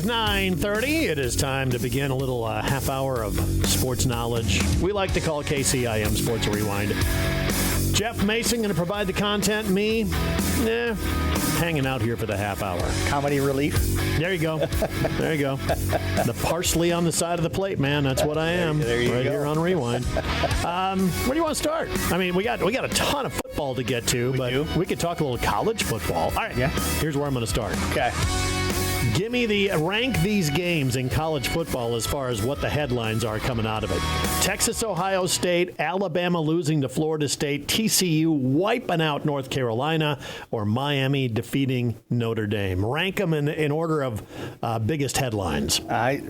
is 9:30. It is time to begin a little half hour of sports knowledge. We like to call KCIM Sports Rewind. Jeff Mason going to provide the content. Me, hanging out here for the half hour. Comedy relief. There you go. There you go. The parsley on the side of the plate, man. That's what I am. There you right go. Here on Rewind. Where do you want to start? I mean, we got a ton of football to get to, we could talk a little college football. All right. Yeah. Here's where I'm going to start. Okay. Give me rank these games in college football as far as what the headlines are coming out of it. Texas, Ohio State, Alabama losing to Florida State, TCU wiping out North Carolina, or Miami defeating Notre Dame. Rank them in order of biggest headlines.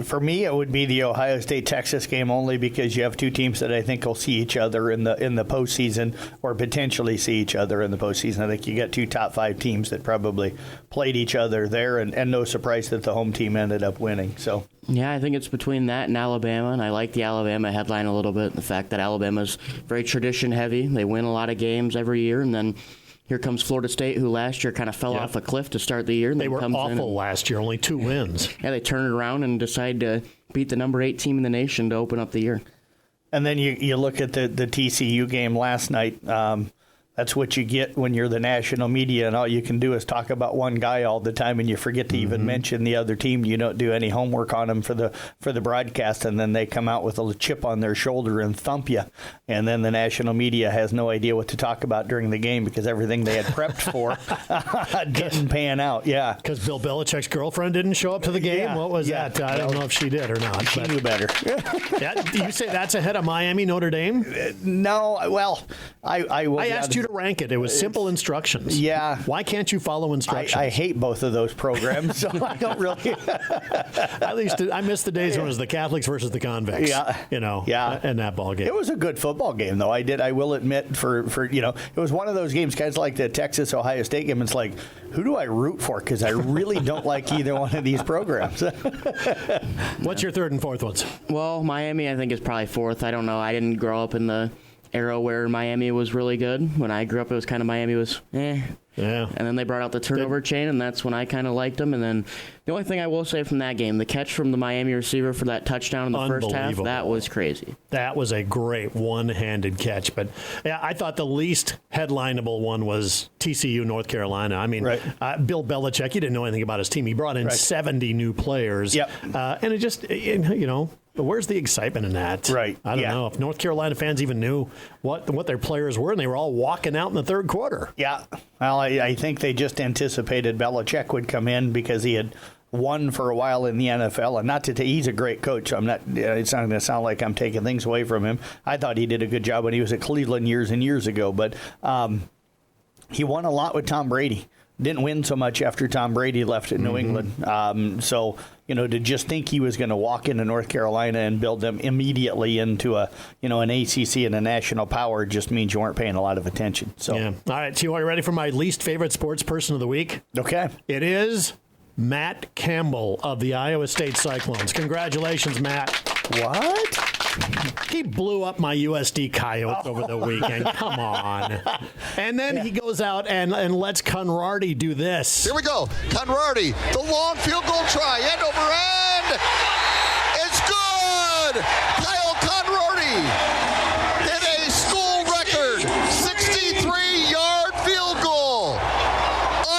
For me, it would be the Ohio State-Texas game only because you have two teams that I think will see each other in the postseason or potentially see each other in the postseason. I think you got two top 5 teams that probably played each other there, and no surprise that the home team ended up winning. So yeah, I think it's between that and Alabama, and I like the Alabama headline a little bit. The fact that Alabama's very tradition heavy. They win a lot of games every year, and then here comes Florida State, who last year kind of fell off a cliff to start the year. And they were awful last year, only 2 wins. Yeah, they turned it around and decide to beat the number 8 team in the nation to open up the year. And then you look at the TCU game last night. That's what you get when you're the national media, and all you can do is talk about one guy all the time, and you forget to even mention the other team. You don't do any homework on them for the broadcast, and then they come out with a chip on their shoulder and thump you. And then the national media has no idea what to talk about during the game because everything they had prepped for didn't pan out. Yeah, because Bill Belichick's girlfriend didn't show up to the game. Yeah. What was that? I don't know if she did or not. She knew better. You say that's ahead of Miami, Notre Dame? No, well, I will. I asked you to rank it. It was simple instructions. Yeah. Why can't you follow instructions? I hate both of those programs, so I don't really. At least I miss the days when it was the Catholics versus the convicts. Yeah. In that ball game. It was a good football game, though. I will admit, for it was one of those games, guys, like the Texas Ohio State game. It's like, who do I root for? Because I really don't like either one of these programs. What's your third and fourth ones? Well, Miami, I think, is probably fourth. I don't know. I didn't grow up in the era where Miami was really good. When I grew up, it was kind of Miami was Yeah. And then they brought out the turnover chain, and that's when I kind of liked them. And then the only thing I will say from that game, the catch from the Miami receiver for that touchdown in the first half, that was crazy. That was a great one-handed catch. But yeah, I thought the least headlineable one was TCU, North Carolina. I mean, Bill Belichick, he didn't know anything about his team. He brought in 70 new players. Yep. And it just, where's the excitement in that? Right. I don't know if North Carolina fans even knew what their players were, and they were all walking out in the third quarter. Yeah. Well, I think they just anticipated Belichick would come in because he had won for a while in the NFL, and he's a great coach. So it's not going to sound like I'm taking things away from him. I thought he did a good job when he was at Cleveland years and years ago, but he won a lot with Tom Brady. Didn't win so much after Tom Brady left in New England. So, to just think he was going to walk into North Carolina and build them immediately into an ACC and a national power just means you weren't paying a lot of attention. So, yeah. All right, so are you ready for my least favorite sports person of the week? Okay. It is Matt Campbell of the Iowa State Cyclones. Congratulations, Matt. What? He blew up my USD Coyotes over the weekend. Come on. And then he goes out and lets Conradi do this. Here we go. Conradi, the long field goal try. End over end. It's good. Kyle Conradi hit a school record 63-yard field goal.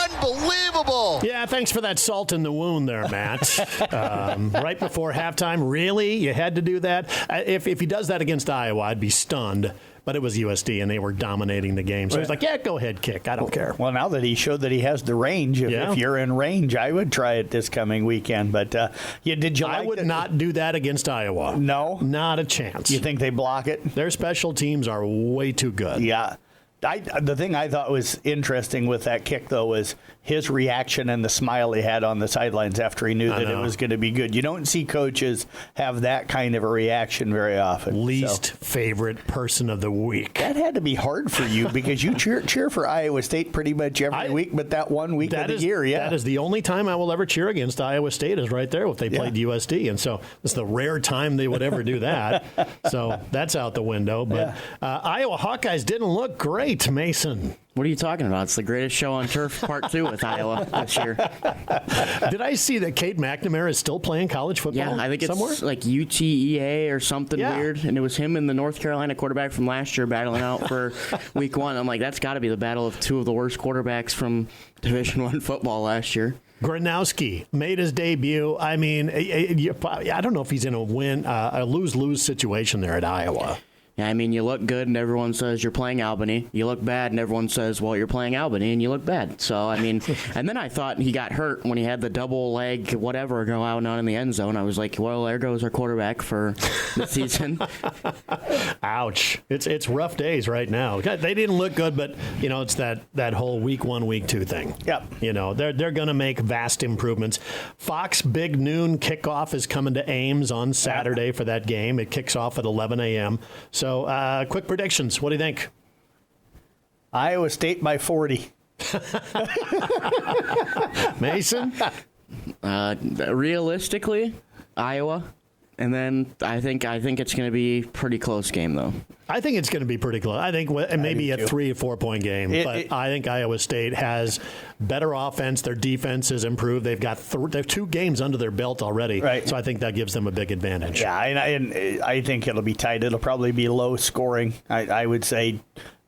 Unbelievable. Yeah, thanks for that salt in the wound there, Matt. Right before halftime, really? You had to do that? If he does that against Iowa, I'd be stunned. But it was USD, and they were dominating the game. So he's like, yeah, go ahead, kick. I don't care. Well, now that he showed that he has the range, if you're in range, I would try it this coming weekend. But I would not do that against Iowa. No? Not a chance. You think they block it? Their special teams are way too good. Yeah. The thing I thought was interesting with that kick, though, was his reaction and the smile he had on the sidelines after he knew that it was going to be good. You don't see coaches have that kind of a reaction very often. Least favorite person of the week. That had to be hard for you because you cheer for Iowa State pretty much every week, but that 1 week of the year, That is the only time I will ever cheer against Iowa State is right there if they played USD. And so it's the rare time they would ever do that. So that's out the window. But Iowa Hawkeyes didn't look great. right, Mason. What are you talking about? It's the greatest show on turf, part 2 with Iowa this year. Did I see that Kate McNamara is still playing college football? Yeah, I think it's somewhere? like UTEA or something weird. And it was him and the North Carolina quarterback from last year battling out for week 1. I'm like, that's got to be the battle of 2 of the worst quarterbacks from Division I football last year. Gronowski made his debut. I mean, I don't know if he's in a lose-lose situation there at Iowa. Yeah, I mean, you look good and everyone says you're playing Albany. You look bad and everyone says, well, you're playing Albany and you look bad. So, I mean, and then I thought he got hurt when he had the double leg whatever go out and on in the end zone. I was like, well, there goes our quarterback for the season. Ouch. It's rough days right now. They didn't look good, but, it's that whole week 1, week 2 thing. Yep. They're going to make vast improvements. Fox Big Noon kickoff is coming to Ames on Saturday for that game. It kicks off at 11 a.m. So, quick predictions. What do you think? Iowa State by 40. Mason? Realistically, Iowa. And then I think it's going to be a pretty close game, though. I think it's going to be pretty close. I think maybe a 3 or 4 point game. But I think Iowa State has better offense. Their defense is improved. They've got they have 2 games under their belt already. Right. So I think that gives them a big advantage. Yeah, and I think it'll be tight. It'll probably be low scoring. I would say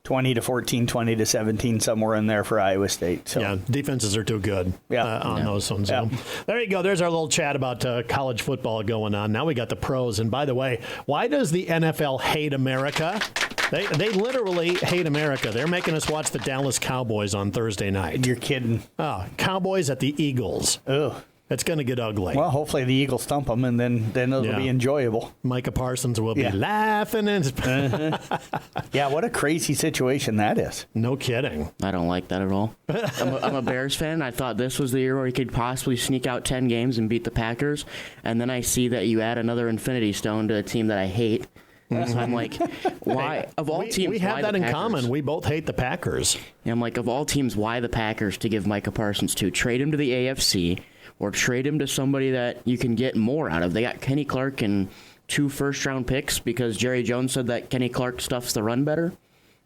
20-14, 20-17, somewhere in there for Iowa State. So. Yeah, defenses are too good on those ones. Yeah. There you go. There's our little chat about college football going on. Now we got the pros. And by the way, why does the NFL hate America? They literally hate America. They're making us watch the Dallas Cowboys on Thursday night. You're kidding. Oh, Cowboys at the Eagles. Ugh. It's going to get ugly. Well, hopefully the Eagles stump them, and then it'll be enjoyable. Micah Parsons will be laughing. Yeah, what a crazy situation that is. No kidding. I don't like that at all. I'm a Bears fan. I thought this was the year where he could possibly sneak out 10 games and beat the Packers. And then I see that you add another Infinity Stone to a team that I hate. So I'm like, why? Of all teams, we have why that the in Packers? common. We both hate the Packers. Yeah, I'm like, of all teams, why the Packers to give Micah Parsons to? Trade him to the AFC or trade him to somebody that you can get more out of. They got Kenny Clark and 2 first-round picks because Jerry Jones said that Kenny Clark stuffs the run better.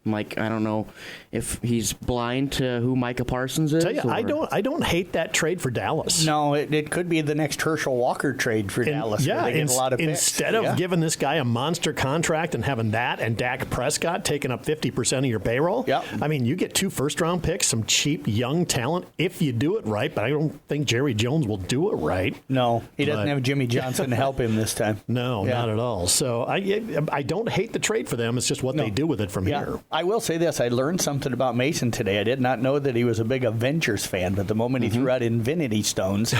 I'm like, I don't know if he's blind to who Micah Parsons is. Tell you, I don't hate that trade for Dallas. No, it could be the next Herschel Walker trade for Dallas. Yeah, they get a lot of picks. Instead of giving this guy a monster contract and having that and Dak Prescott taking up 50% of your payroll, I mean, you get 2 first-round picks, some cheap young talent if you do it right, but I don't think Jerry Jones will do it right. No, he doesn't have Jimmy Johnson to help him this time. No, not at all. So I don't hate the trade for them. It's just what they do with it from here. I will say this. I learned something about Mason today. I did not know that he was a big Avengers fan, but the moment he threw out Infinity Stones.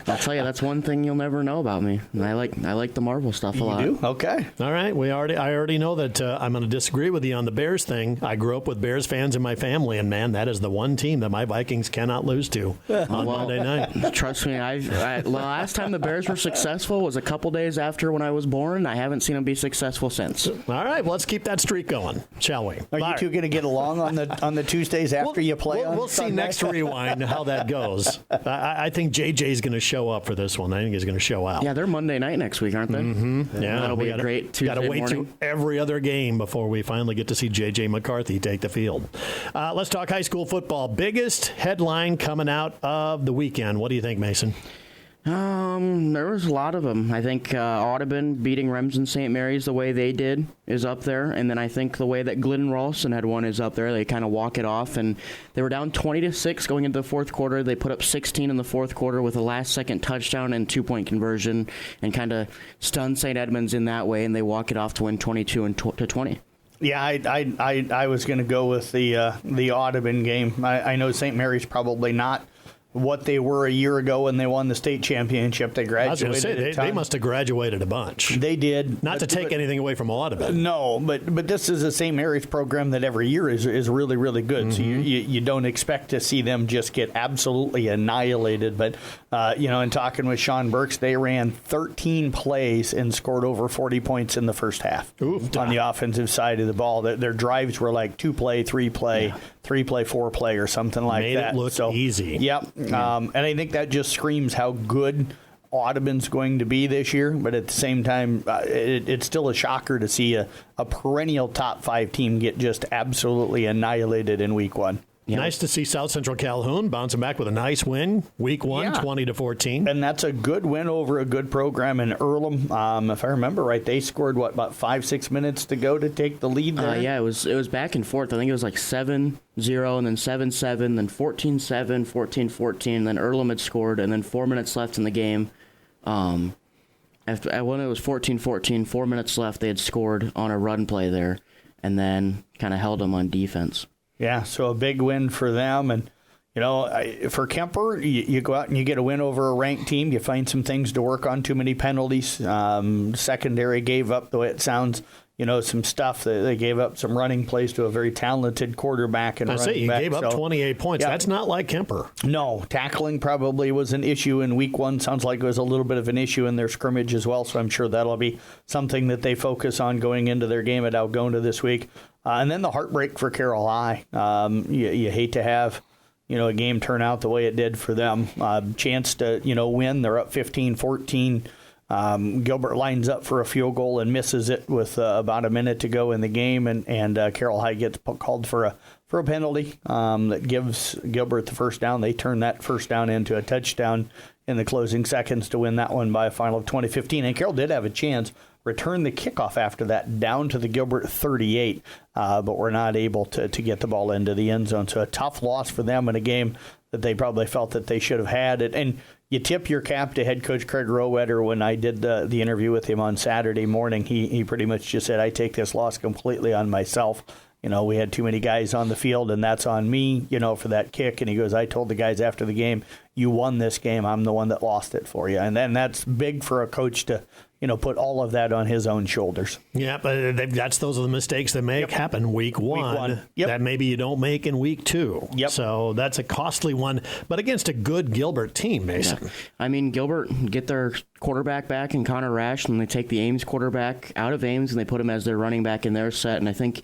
I'll tell you, that's one thing you'll never know about me. I like the Marvel stuff a lot. You do? Okay. All right. I already know that I'm going to disagree with you on the Bears thing. I grew up with Bears fans in my family, and, man, that is the one team that my Vikings cannot lose to on Monday night. Trust me, the last time the Bears were successful was a couple days after when I was born. I haven't seen them be successful since. All right. Well, let's keep that streak going. Shall we? Are you two going to get along on the Tuesdays after you play? We'll see next rewind how that goes. I think JJ's going to show up for this one. I think he's going to show out. Yeah, they're Monday night next week, aren't they? Mm-hmm. Yeah, that'll be a great Tuesday morning. Got to wait morning. to every other game before we finally get to see JJ McCarthy take the field. Let's talk high school football. Biggest headline coming out of the weekend. What do you think, Mason? There was a lot of them. I think Audubon beating Remsen St. Mary's the way they did is up there, and then I think the way that Glidden Ralston had won is up there. They kind of walk it off, and they were down 20-6 going into the fourth quarter. They put up 16 in the fourth quarter with a last-second touchdown and 2-point conversion, and kind of stunned St. Edmunds in that way, and they walk it off to win 22-20. Yeah, I was going to go with the Audubon game. I know St. Mary's probably not what they were a year ago when they won the state championship. They graduated. I was going to say, they must have graduated a bunch. They did. Not to take anything away from Audubon. No, but this is a St. Mary's program that every year is really, really good. So you don't expect to see them just get absolutely annihilated. But, in talking with Sean Burks, they ran 13 plays and scored over 40 points in the first half on the offensive side of the ball. Their drives were like 2-play, 3-play, 3-play, 4-play or something like that. Made it look easy. Yep. And I think that just screams how good Audubon's going to be this year, but at the same time, it's still a shocker to see a perennial top 5 team get just absolutely annihilated in week 1. Yep. Nice to see South Central Calhoun bouncing back with a nice win, week 1, 20-14. And that's a good win over a good program in Earlham. If I remember right, they scored, about 5-6 minutes to go to take the lead there? It was back and forth. I think it was like 7-0 and then 7-7, then 14-7, 14-14. Then Earlham had scored, and then 4 minutes left in the game. When it was 14-14, 4 minutes left, they had scored on a run play there, and then kind of held them on defense. Yeah, so a big win for them. And, for Kemper, you go out and you get a win over a ranked team. You find some things to work on, too many penalties. Secondary gave up, the way it sounds, some stuff. They gave up some running plays to a very talented quarterback and running back. You gave up 28 points. Yeah. That's not like Kemper. No, tackling probably was an issue in week 1. Sounds like it was a little bit of an issue in their scrimmage as well, so I'm sure that'll be something that they focus on going into their game at Algona this week. And then the heartbreak for Carroll High. You hate to have, a game turn out the way it did for them. Chance to, win. They're up 15-14. Gilbert lines up for a field goal and misses it with about a minute to go in the game, and Carroll High gets called for a penalty that gives Gilbert the first down. They turn that first down into a touchdown in the closing seconds to win that one by a final of 20-15. And Carroll did have a chance, return the kickoff after that down to the Gilbert 38, but were not able to get the ball into the end zone. So a tough loss for them in a game that they probably felt that they should have had it. And you tip your cap to head coach Craig Rowetter. When I did the interview with him on Saturday morning, he pretty much just said, I take this loss completely on myself. We had too many guys on the field, and that's on me, for that kick. And he goes, I told the guys after the game, you won this game. I'm the one that lost it for you. And then that's big for a coach to, put all of that on his own shoulders. Yeah, but those are the mistakes that happen week 1 that maybe you don't make in week 2. Yep. So that's a costly one, but against a good Gilbert team, Mason. Yeah. I mean, Gilbert get their quarterback back in Connor Rash, and they take the Ames quarterback out of Ames, and they put him as their running back in their set. And I think,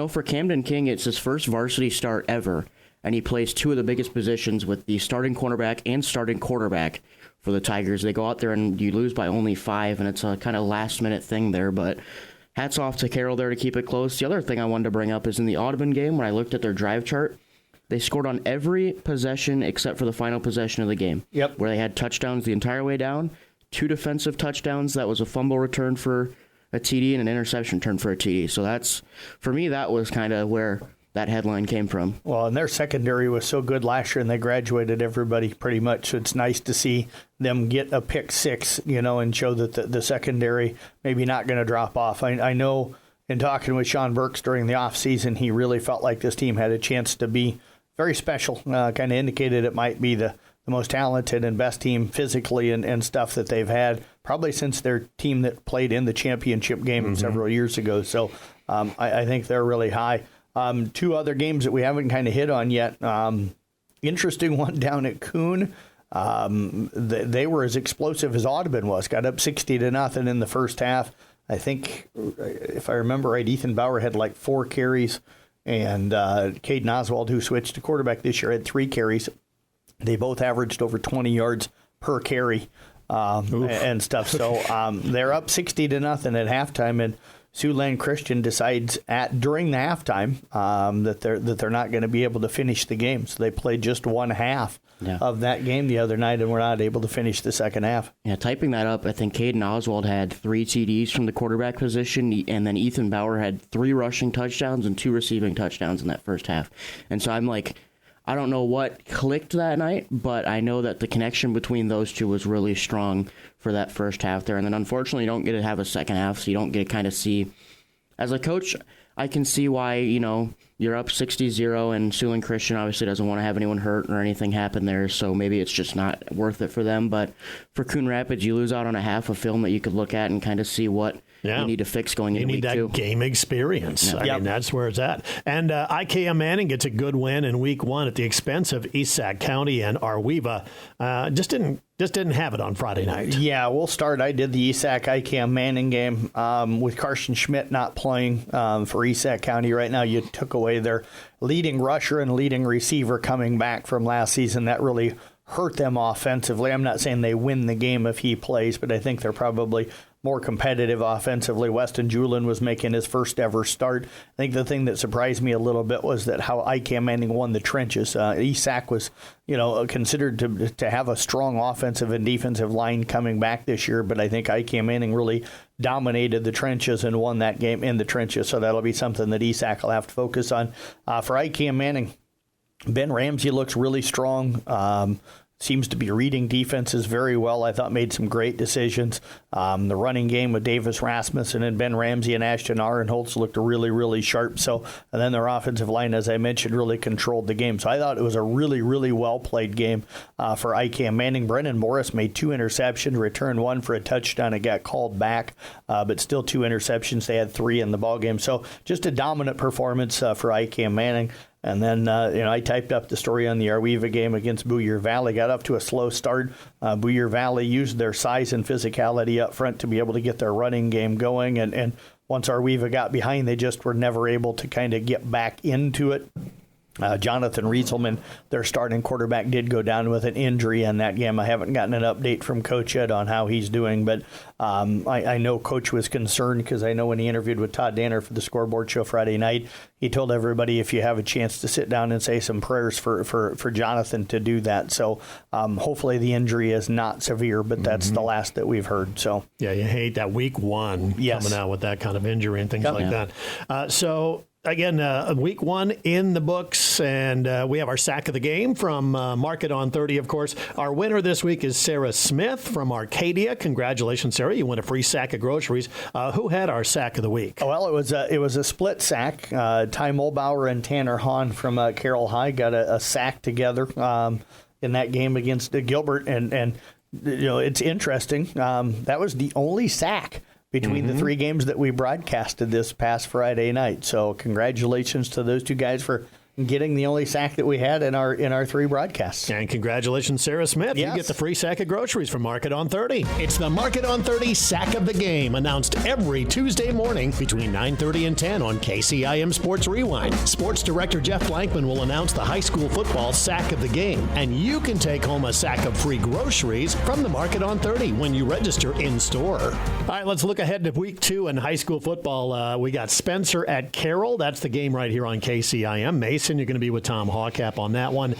for Camden King, it's his first varsity start ever, and he plays 2 of the biggest positions with the starting cornerback and starting quarterback for the Tigers. They go out there and you lose by only 5, and it's a kind of last-minute thing there, but hats off to Carroll there to keep it close. The other thing I wanted to bring up is in the Audubon game, when I looked at their drive chart, they scored on every possession except for the final possession of the game, where they had touchdowns the entire way down, 2 defensive touchdowns. That was a fumble return for a TD and an interception return for a TD. So that's, for me, that was kind of where that headline came from. Well, and their secondary was so good last year, and they graduated everybody pretty much. So it's nice to see them get a pick 6, and show that the secondary maybe not going to drop off. I know in talking with Sean Burks during the offseason, he really felt like this team had a chance to be very special. Kind of indicated it might be the most talented and best team physically and stuff that they've had probably since their team that played in the championship game several years ago. So I think they're really high. 2 other games that we haven't kind of hit on yet. Interesting one down at Coon. They were as explosive as Audubon was. Got up 60-0 in the first half. I think, if I remember right, Ethan Bauer had like 4 carries, and Caden Oswald, who switched to quarterback this year, had 3 carries. They both averaged over 20 yards per carry and stuff. So they're up 60-0 at halftime, and Siouxland Christian decides during the halftime that they're not going to be able to finish the game. So they played just one half of that game the other night, and were not able to finish the second half. Yeah, typing that up, I think Caden Oswald had 3 TDs from the quarterback position, and then Ethan Bauer had 3 rushing touchdowns and 2 receiving touchdowns in that first half. And so I'm like, I don't know what clicked that night, but I know that the connection between those 2 was really strong for that first half there. And then unfortunately, you don't get to have a second half, so you don't get to kind of see. As a coach, I can see why, you're up 60-0, and Siouxland Christian obviously doesn't want to have anyone hurt or anything happen there, so maybe it's just not worth it for them. But for Coon Rapids, you lose out on a half of film that you could look at and kind of see what you need to fix going into week 2. You need that game experience. I mean, that's where it's at. And IKM Manning gets a good win in week 1 at the expense of East Sac County, and Arweva just didn't have it on Friday night. Yeah, we'll start. I did the ESAC IKM Manning game with Carson Schmidt not playing for ESAC County right now. You took away their leading rusher and leading receiver coming back from last season. That really hurt them offensively. I'm not saying they win the game if he plays, but I think they're probably more competitive offensively. Weston Julin was making his first ever start. I think the thing that surprised me a little bit was that how ICAM Manning won the trenches. ESAC was, considered to have a strong offensive and defensive line coming back this year, but I think ICAM Manning really dominated the trenches and won that game in the trenches. So that'll be something that ESAC will have to focus on. For ICAM Manning, Ben Ramsey looks really strong. Seems to be reading defenses very well. I thought made some great decisions. The running game with Davis Rasmussen and Ben Ramsey and Ashton Arenholtz looked really, really sharp. So, and then their offensive line, as I mentioned, really controlled the game. So I thought it was a really, really well-played game for ICAM Manning. Brennan Morris made 2 interceptions, returned 1 for a touchdown. It got called back, but still 2 interceptions. They had 3 in the ballgame. So just a dominant performance for ICAM Manning. And then, I typed up the story on the Arweva game against Booyer Valley. Got off to a slow start. Booyer Valley used their size and physicality up front to be able to get their running game going. And once Arweva got behind, they just were never able to kind of get back into it. Jonathan Rieselman, their starting quarterback, did go down with an injury in that game. I haven't gotten an update from Coach yet on how he's doing, but I know Coach was concerned because I know when he interviewed with Todd Danner for the Scoreboard Show Friday night, he told everybody if you have a chance to sit down and say some prayers for Jonathan to do that. So hopefully the injury is not severe, but that's the last that we've heard. So yeah, you hate that week 1 coming out with that kind of injury and things like that. So again, week 1 in the books, and we have our sack of the game from Market on 30, of course. Our winner this week is Sarah Smith from Arcadia. Congratulations, Sarah. You win a free sack of groceries. Who had our sack of the week? Well, it was a split sack. Ty Mulbauer and Tanner Hahn from Carroll High got a sack together in that game against Gilbert, and it's interesting. That was the only sack between the 3 games that we broadcasted this past Friday night. So congratulations to those 2 guys for getting the only sack that we had in our 3 broadcasts. And congratulations, Sarah Smith. Yes. You get the free sack of groceries from Market on 30. It's the Market on 30 Sack of the Game, announced every Tuesday morning between 9:30 and 10 on KCIM Sports Rewind. Sports Director Jeff Blankman will announce the high school football Sack of the Game, and you can take home a sack of free groceries from the Market on 30 when you register in store. All right, let's look ahead to week 2 in high school football. We got Spencer at Carroll. That's the game right here on KCIM. Mason, you're going to be with Tom Hawcap on that one.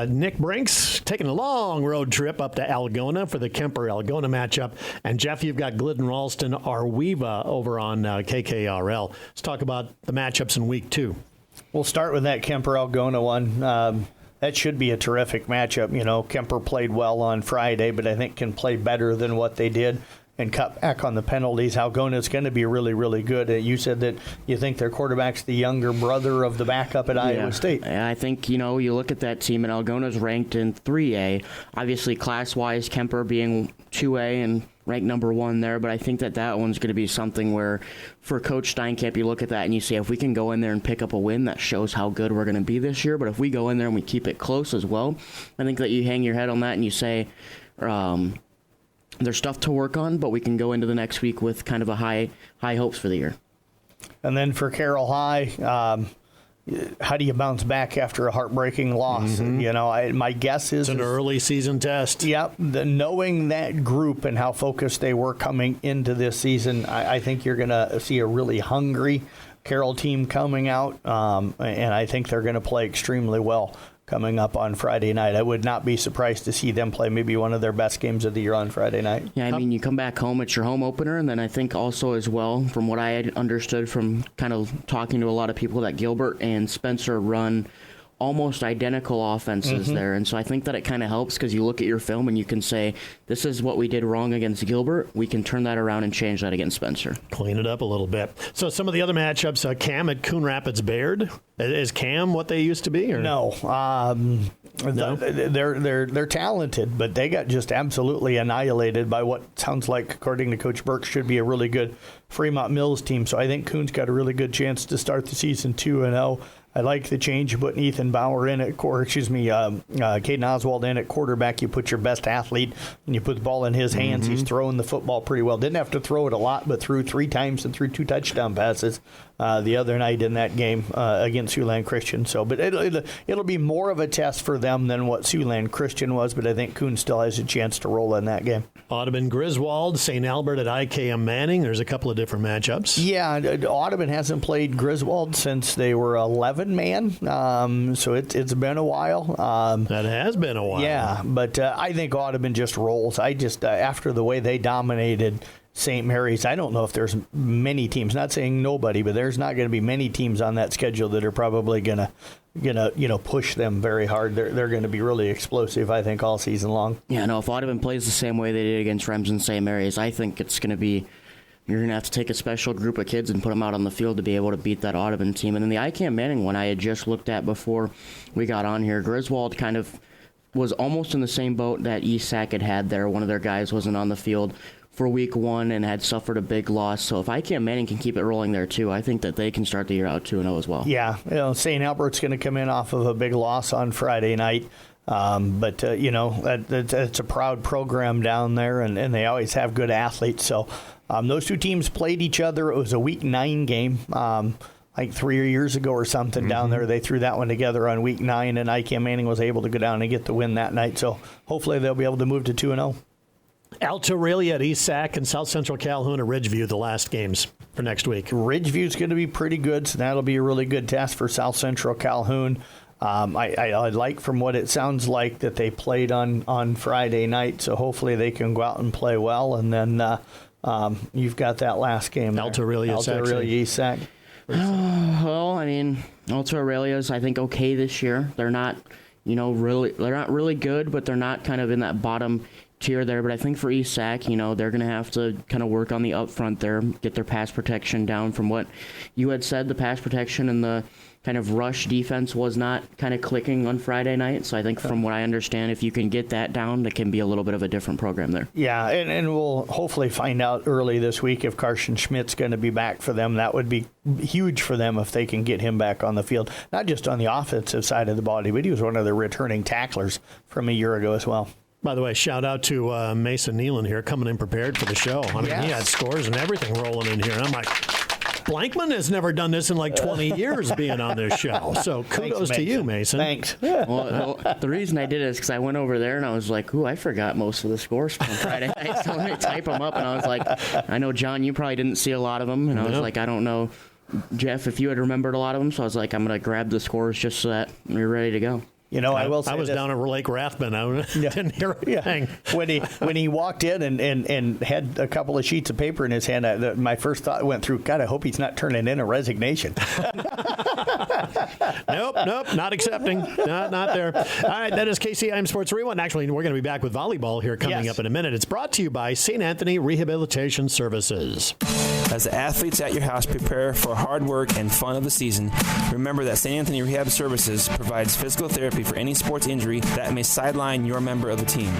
Nick Brinks taking a long road trip up to Algona for the Kemper-Algona matchup. And Jeff, you've got Glidden Ralston Arweva over on KKRL. Let's talk about the matchups in week 2. We'll start with that Kemper-Algona one. That should be a terrific matchup. Kemper played well on Friday, but I think can play better than what they did and cut back on the penalties. Algona's going to be really, really good. You said that you think their quarterback's the younger brother of the backup at Iowa State. I think, you look at that team, and Algona's ranked in 3A. Obviously, class-wise, Kemper being 2A and ranked number 1 there, but I think that one's going to be something where, for Coach Steinkamp, you look at that and you say, if we can go in there and pick up a win, that shows how good we're going to be this year. But if we go in there and we keep it close as well, I think that you hang your head on that and you say, there's stuff to work on, but we can go into the next week with kind of a high hopes for the year. And then for Carroll High, how do you bounce back after a heartbreaking loss? My guess is it's an early season test. Yep. Knowing that group and how focused they were coming into this season, I think you're going to see a really hungry Carroll team coming out, and I think they're going to play extremely well coming up on Friday night. I would not be surprised to see them play maybe one of their best games of the year on Friday night. Yeah, you come back home, it's your home opener, and then I think also as well, from what I had understood from kind of talking to a lot of people, that Gilbert and Spencer run almost identical offenses there. And so I think that it kind of helps because you look at your film and you can say, this is what we did wrong against Gilbert. We can turn that around and change that against Spencer. Clean it up a little bit. So some of the other matchups, Cam at Coon Rapids Baird. Is Cam what they used to be? Or? No. They're talented, but they got just absolutely annihilated by what sounds like, according to Coach Burke, should be a really good Fremont Mills team. So I think Coon's got a really good chance to start the season 2-0. I like the change of putting Ethan Bauer in at Caden Oswald in at quarterback. You put your best athlete and you put the ball in his hands. He's throwing the football pretty well. Didn't have to throw it a lot, but threw 3 times and threw 2 touchdown passes the other night in that game against Siouxland Christian. So, but it'll be more of a test for them than what Siouxland Christian was. But I think Coon still has a chance to roll in that game. Audubon Griswold, St. Albert at IKM Manning. There's a couple of different matchups. Yeah, Audubon hasn't played Griswold since they were 11-man, so it's been a while. That has been a while. Yeah, but I think Audubon just rolls. I just after the way they dominated St. Mary's, I don't know if there's many teams. Not saying nobody, but there's not going to be many teams on that schedule that are probably gonna push them very hard. They're going to be really explosive, I think, all season long. Yeah, no. If Audubon plays the same way they did against Remsen St. Mary's, I think it's going to be. You're going to have to take a special group of kids and put them out on the field to be able to beat that Audubon team. And then the IKM Manning one I had just looked at before we got on here. Griswold kind of was almost in the same boat that ESAC had there. One of their guys wasn't on the field for week 1 and had suffered a big loss. So if IKM Manning can keep it rolling there too, I think that they can start the year out 2-0 as well. Yeah, St. Albert's going to come in off of a big loss on Friday night. But it's a proud program down there, and they always have good athletes. So those two teams played each other. It was a week 9 game, like 3 years ago or something down there. They threw that one together on week 9, and IKM Manning was able to go down and get the win that night. So hopefully they'll be able to move to 2-0. Alta Aurelia at ESAC and South Central Calhoun at Ridgeview, the last games for next week. Ridgeview's going to be pretty good, so that'll be a really good test for South Central Calhoun. I like from what it sounds like that they played on Friday night, so hopefully they can go out and play well. And then you've got that last game there. Alta Aurelia ESAC. Well, I mean, Alta Aurelia's I think okay this year. They're not, they're not really good, but they're not kind of in that bottom tier there. But I think for ESAC, they're going to have to kind of work on the up front there, get their pass protection down. From what you had said, the pass protection and the kind of rush defense was not kind of clicking on Friday night. So I think from what I understand, if you can get that down, it can be a little bit of a different program there. Yeah, and we'll hopefully find out early this week if Carson Schmidt's going to be back for them. That would be huge for them if they can get him back on the field, not just on the offensive side of the body, but he was one of the returning tacklers from a year ago as well. By the way, shout out to Mason Nealon here, coming in prepared for the show. I mean, he had scores and everything rolling in here. And I'm like, Blankman has never done this in like 20 years being on this show. So kudos to you, Mason. Thanks. Well, the reason I did it is because I went over there and I was like, ooh, I forgot most of the scores from Friday night. So let me type them up. And I was like, I know, John, you probably didn't see a lot of them. And I was like, I don't know, Jeff, if you had remembered a lot of them. So I was like, I'm going to grab the scores just so that we're ready to go. I will say I was down at Lake Rathbun. I didn't hear a thing. When he walked in and had a couple of sheets of paper in his hand, my first thought went through, God, I hope he's not turning in a resignation. Nope, not accepting. Not there. All right, that is KCIM Sports Rewind. Actually, we're going to be back with volleyball here coming up in a minute. It's brought to you by St. Anthony Rehabilitation Services. As the athletes at your house prepare for hard work and fun of the season, remember that St. Anthony Rehab Services provides physical therapy for any sports injury that may sideline your member of the team.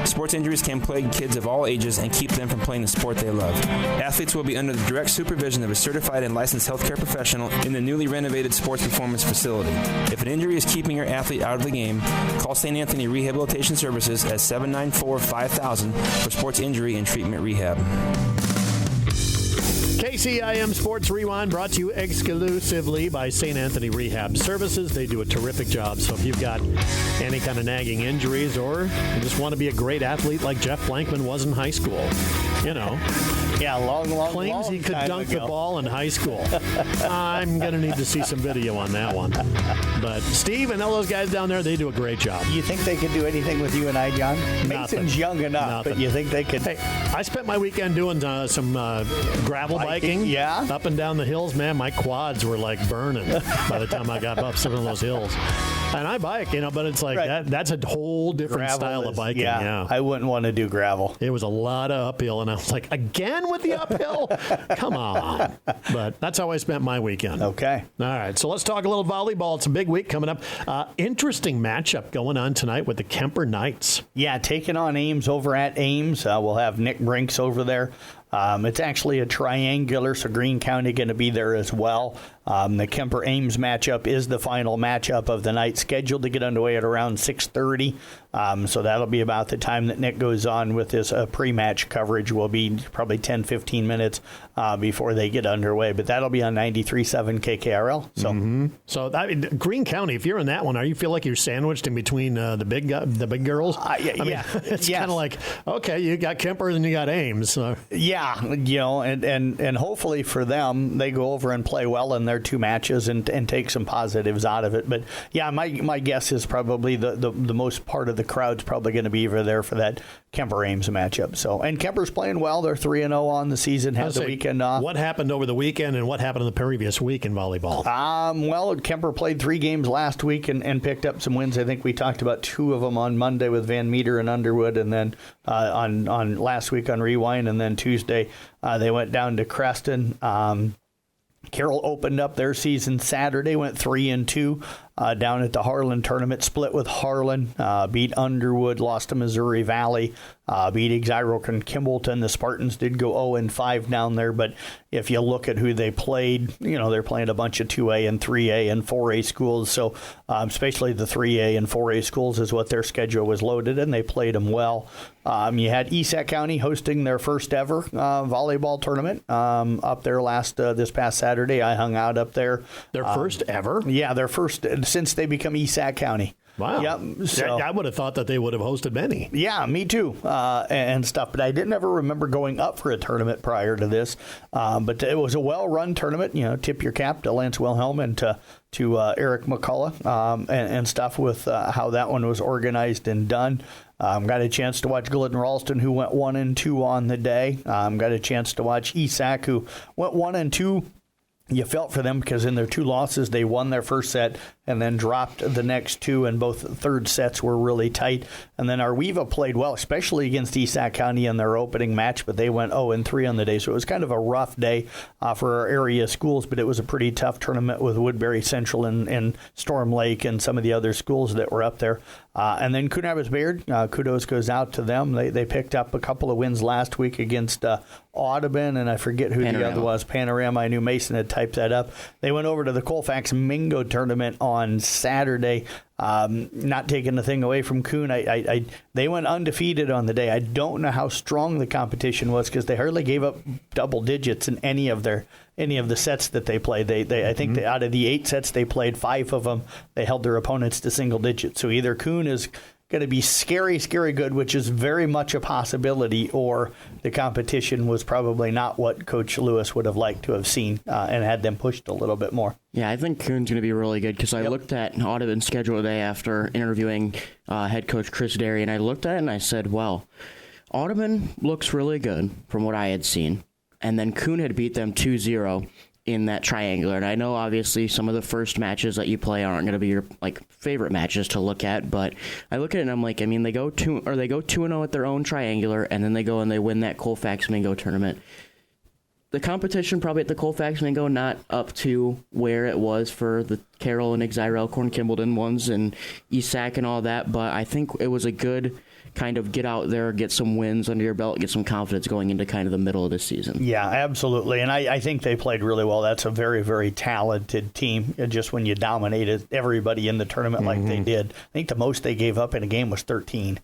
Sports injuries can plague kids of all ages and keep them from playing the sport they love. Athletes will be under the direct supervision of a certified and licensed healthcare professional in the newly renovated Sports Performance Facility. If an injury is keeping your athlete out of the game, call St. Anthony Rehabilitation Services at 794-5000 for sports injury and treatment rehab. KCIM Sports Rewind brought to you exclusively by St. Anthony Rehab Services. They do a terrific job. So if you've got any kind of nagging injuries or you just want to be a great athlete like Jeff Blankman was in high school, Yeah, long claims he could dunk the ball in high school. I'm going to need to see some video on that one. But Steve and all those guys down there, they do a great job. You think they could do anything with you and I, John? Mason's young enough, but you think they could? Hey, I spent my weekend doing some gravel biking. Yeah. Up and down the hills. Man, my quads were like burning by the time I got up some of those hills. And I bike, but it's like that's a whole different gravel style of biking. Yeah. I wouldn't want to do gravel. It was a lot of uphill, and I was like, again with the uphill? Come on. But that's how I spent my weekend. Okay. All right, so let's talk a little volleyball. It's a big week coming up. Interesting matchup going on tonight with the Kemper Knights. Yeah, taking on Ames over at Ames. We'll have Nick Brinks over there. It's actually a triangular, so Greene County going to be there as well. The Kemper-Ames matchup is the final matchup of the night, scheduled to get underway at around 6:30. So that'll be about the time that Nick goes on with his pre-match coverage. Will be probably 10-15 minutes before they get underway. But that'll be on 93.7 KKRL. So, So Greene County, if you're in that one, you feel like you're sandwiched in between the big girls? Yeah, it's kind of like, okay, you got Kemper and you got Ames. So. Yeah, and hopefully for them, they go over and play well in their 2 matches and take some positives out of it. But yeah, my guess is probably the most part of the crowd's probably going to be over there for that Kemper-Ames matchup. So, and Kemper's playing well. They're 3-0 on the season, had the weekend off. What happened over the weekend and what happened in the previous week in volleyball? Well, Kemper played 3 games last week and picked up some wins. I think we talked about 2 of them on Monday with Van Meter and Underwood, and then on last week on Rewind, and then Tuesday they went down to Creston. Carroll opened up their season Saturday, went 3-2 down at the Harlan tournament, split with Harlan, beat Underwood, lost to Missouri Valley, beat Exiro and Kimballton. The Spartans did go 0-5 down there, but if you look at who they played, they're playing a bunch of 2A and 3A and 4A schools, so especially the 3A and 4A schools is what their schedule was loaded, and they played them well. You had Esac County hosting their first ever volleyball tournament up there this past Saturday. I hung out up there. Their first ever? Yeah, their first since they become Esac County. Wow. Yep. So, I would have thought that they would have hosted many. Yeah, me too, and stuff. But I didn't ever remember going up for a tournament prior to this. But it was a well-run tournament. Tip your cap to Lance Wilhelm and to Eric McCullough and stuff with how that one was organized and done. Got a chance to watch Glidden Ralston, who went 1-2 on the day. Got a chance to watch Esac, who went 1-2. You felt for them because in their 2 losses, they won their first set and then dropped the next 2, and both third sets were really tight. And then Arweva played well, especially against Esac County in their opening match, but they went 0-3 on the day. So it was kind of a rough day for our area schools, but it was a pretty tough tournament with Woodbury Central and Storm Lake and some of the other schools that were up there. And then Coon Rapids Bayard, kudos goes out to them. They picked up a couple of wins last week against Audubon, and I forget who the other was. Panorama. I knew Mason had typed that up. They went over to the Colfax Mingo tournament on Saturday. Not taking the thing away from Coon. They went undefeated on the day. I don't know how strong the competition was because they hardly gave up double digits in any of the sets that they played. I think out of the 8 sets they played, 5 of them they held their opponents to single digits. So either Coon is going to be scary good, which is very much a possibility, or the competition was probably not what Coach Lewis would have liked to have seen and had them pushed a little bit more. Yeah, I think Coon's going to be really good because I looked at Audubon's schedule today after interviewing head coach Chris Derry, and I looked at it and I said, well, Audubon looks really good from what I had seen. And then Coon had beat them 2-0 in that triangular. And I know obviously some of the first matches that you play aren't going to be your favorite matches to look at, but I look at it and I'm like, they go 2-0 at their own triangular, and then they go and they win that Colfax Mingo tournament. The competition probably at the Colfax Mingo not up to where it was for the Carroll and Exire Elkhorn Kimballton ones and Esac and all that, but I think it was a good kind of get out there, get some wins under your belt, get some confidence going into kind of the middle of the season. Yeah, absolutely. And I think they played really well. That's a very, very talented team. Just when you dominated everybody in the tournament like they did. I think the most they gave up in a game was 13.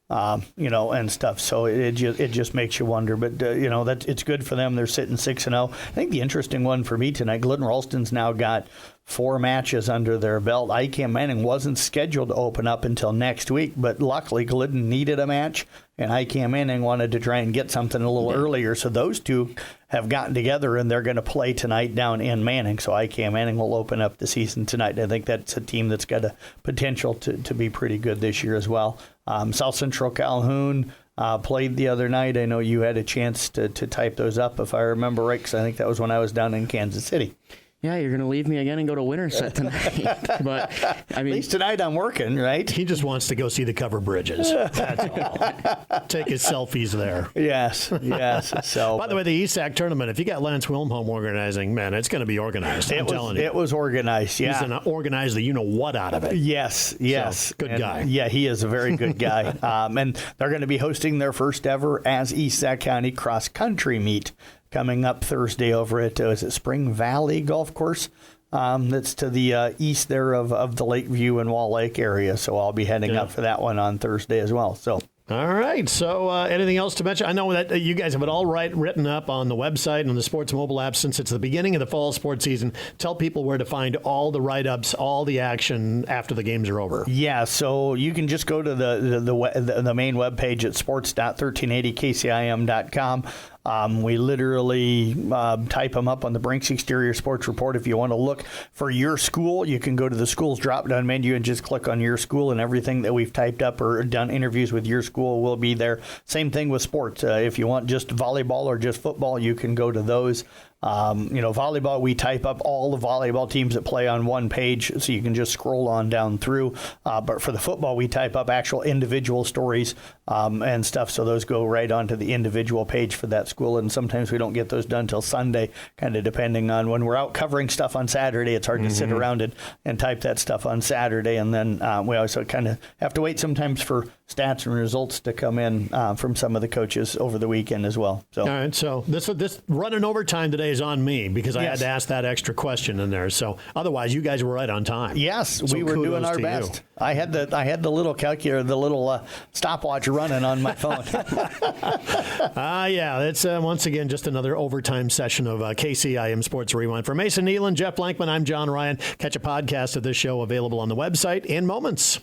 And stuff. So it just makes you wonder. But, it's good for them. They're sitting 6-0. I think the interesting one for me tonight, Glidden Ralston's now got 4 matches under their belt. ICAM Manning wasn't scheduled to open up until next week, but luckily Glidden needed a match, and ICAM Manning wanted to try and get something a little earlier. So those two have gotten together, and they're going to play tonight down in Manning. So ICAM Manning will open up the season tonight. I think that's a team that's got a potential to be pretty good this year as well. South Central Calhoun played the other night. I know you had a chance to type those up, if I remember right, because I think that was when I was down in Kansas City. yeah, you're going to leave me again and go to Winterset tonight. But, I mean, At least tonight I'm working, right? He just wants to go see the cover bridges. That's all. Take his selfies there. Yes. So, by the way, the ESAC tournament, if you got Lance Wilhelm organizing, man, it's going to be organized. I'm telling you. It was organized, yeah. He's going to organize the you-know-what out of it. Yes. So, good guy. Yeah, he is a very good guy. And they're going to be hosting their first ever as ESAC County cross-country meet coming up Thursday over at, is it Spring Valley Golf Course? That's to the east there of the Lakeview and Wall Lake area. So I'll be heading up for that one on Thursday as well. So. All right. So anything else to mention? I know that you guys have it all written up on the website and on the Sports Mobile app since it's the beginning of the fall sports season. Tell people where to find all the write-ups, all the action after the games are over. Yeah, so you can just go to the main webpage at sports.1380kcim.com. We literally type them up on the Brinks Exterior Sports Report. If you want to look for your school, you can go to the school's drop-down menu and just click on your school, and everything that we've typed up or done interviews with your school will be there. Same thing with sports. If you want just volleyball or just football, you can go to those. Volleyball, we type up all the volleyball teams that play on one page, so you can just scroll on down through. But for the football, we type up actual individual stories and stuff, so those go right onto the individual page for that school. And sometimes we don't get those done till Sunday, kind of depending on when we're out covering stuff on Saturday. It's hard to sit around and type that stuff on Saturday, and then we also kind of have to wait sometimes for stats and results to come in from some of the coaches over the weekend as well. So. All right, so this running overtime today is on me because I had to ask that extra question in there. So otherwise, you guys were right on time. Yes, so we were doing our best. You. I had the little calculator, the little stopwatch running on my phone. Yeah, it's once again just another overtime session of KCIM Sports Rewind. For Mason Nealon, Jeff Blankman, I'm John Ryan. Catch a podcast of this show available on the website in moments.